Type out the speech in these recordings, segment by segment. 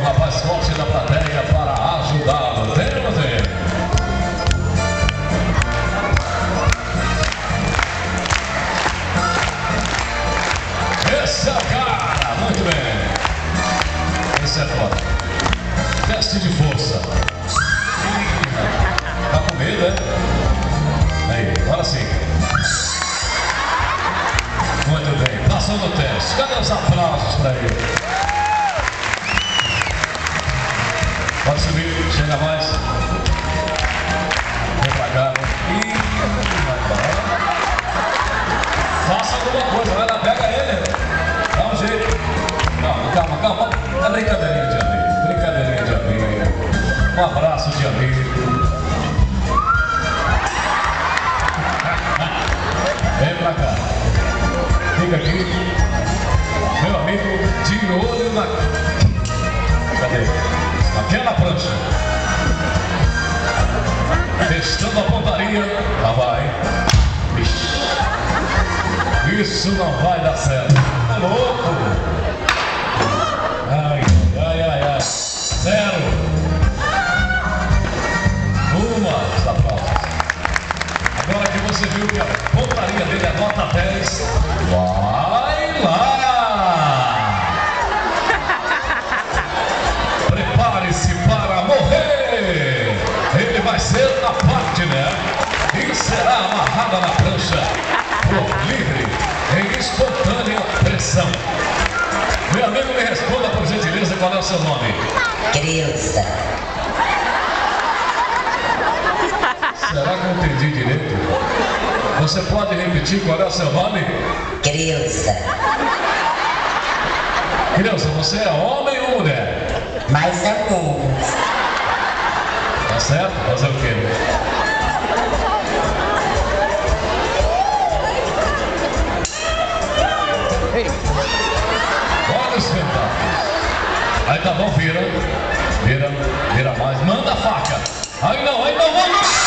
um rapaz forte da plateia para ajudá-lo. Temos ele. Esse é o cara. Muito bem. Esse é foda. Teste de força. Tá com medo, né? Aí, agora sim. Muito bem, passou no teste. Cadê os aplausos para ele? Pode subir, chega mais. Vem pra cá. Ih, vai embora. Faça alguma coisa, vai lá, pega ele. Dá um jeito. Calma, calma, calma. É brincadeirinha de amigo. Brincadeirinha de amigo. Um abraço de amigo. Vem pra cá. Fica aqui, meu amigo, de olho na... Cadê? Naquela prancha. Testando a pontaria. Lá vai. Ixi. Isso não vai dar certo. Tá louco? Ai, ai, ai, ai. 0. Os aplausos. Agora que você viu que a pontaria dele é nota 10, vai lá! Prepare-se para morrer! Ele vai ser na partner e será amarrada na prancha por livre, em espontânea pressão. Meu amigo, me responda por gentileza qual é o seu nome. Creuza. Será que eu entendi direito? Você pode repetir qual é o seu nome? Creuza. Creuza, você é homem ou mulher? Mais ou menos. Tá certo? Fazer o quê? Olha os espetáculos. Aí tá bom, vira. Vira mais. Manda a faca. Aí não, vamos!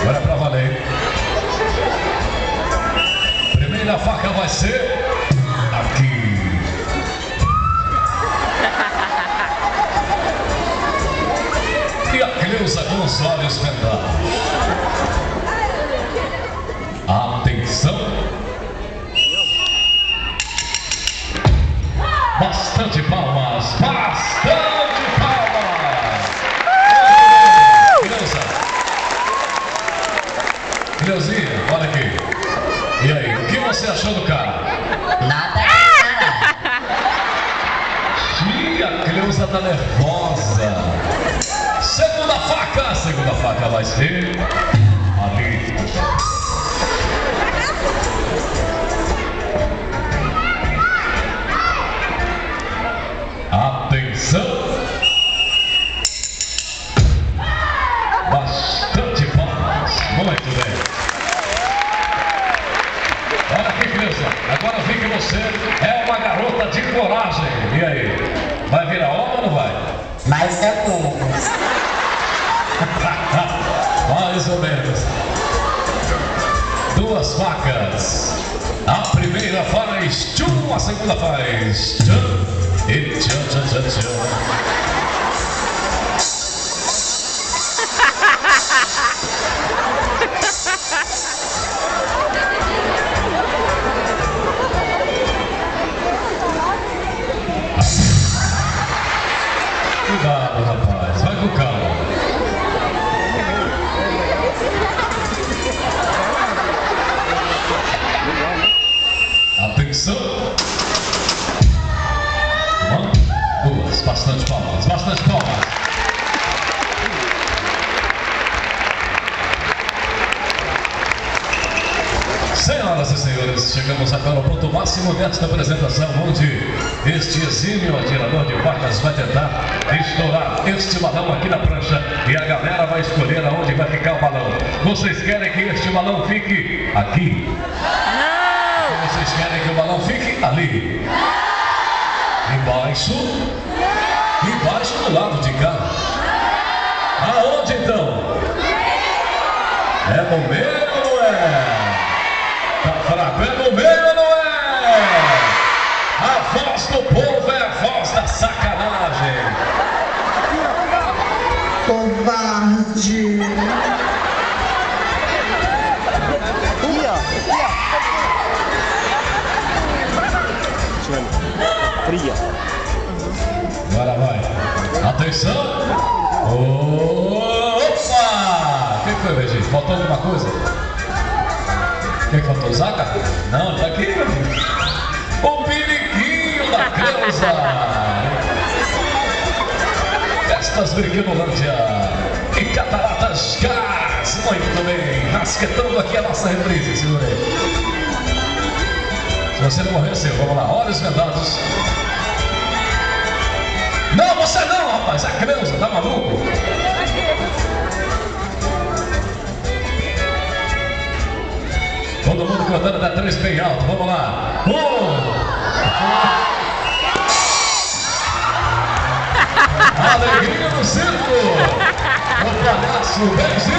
Agora é pra valer. Primeira faca vai ser aqui. E a Creuza com os olhos vendados. Atenção. Bastante palmas. Bastante palmas. Creuza. Creuzinha, olha aqui. E aí, o que você achou do cara? Nada Ih, a Creuza tá nervosa. Segunda faca vai ser ali. Atenção. Bastante palmas. Muito bem. Olha aqui, Creuza. Agora vi que você é uma garota de coragem. E aí? Vai virar homem ou não vai? Mais ou menos. Mais ou menos. Duas facas. A primeira faz tchum, a segunda faz tchum. E tchum, tchum, tchum, tchum. Cuidado, rapaz. Vai com calma. Atenção. Uma, duas. Bastante palmas. Bastante palmas. Senhoras e senhores, chegamos agora ao ponto máximo desta apresentação, onde este exímio atirador de facas vai tentar estourar este balão aqui na prancha e a galera vai escolher aonde vai ficar o balão. Vocês querem que este balão fique aqui? Não! Vocês querem que o balão fique ali? Embaixo? Embaixo do lado de cá. Aonde então? É no meio ou não é? Tá fraco, é no meio ou não é? A voz do povo é a voz da sacanagem. Covarde. Fria. Agora vai. Atenção. Opa! O que foi, Regis? Faltou alguma coisa? O que faltou? Zaca? Não, tá aqui. O periquinho da Creuza. Festas Brinquedolândia e Cataratas Gás. Muito bem. Rasquetando aqui a nossa reprise. Segura aí. Se você não morreu, seu. Vamos lá. Olhos vendados. Não, você não, rapaz. A Creuza, tá maluco? Todo mundo cantando até 3 bem alto. Vamos lá. Alegria no circo. O palhaço Benzinho.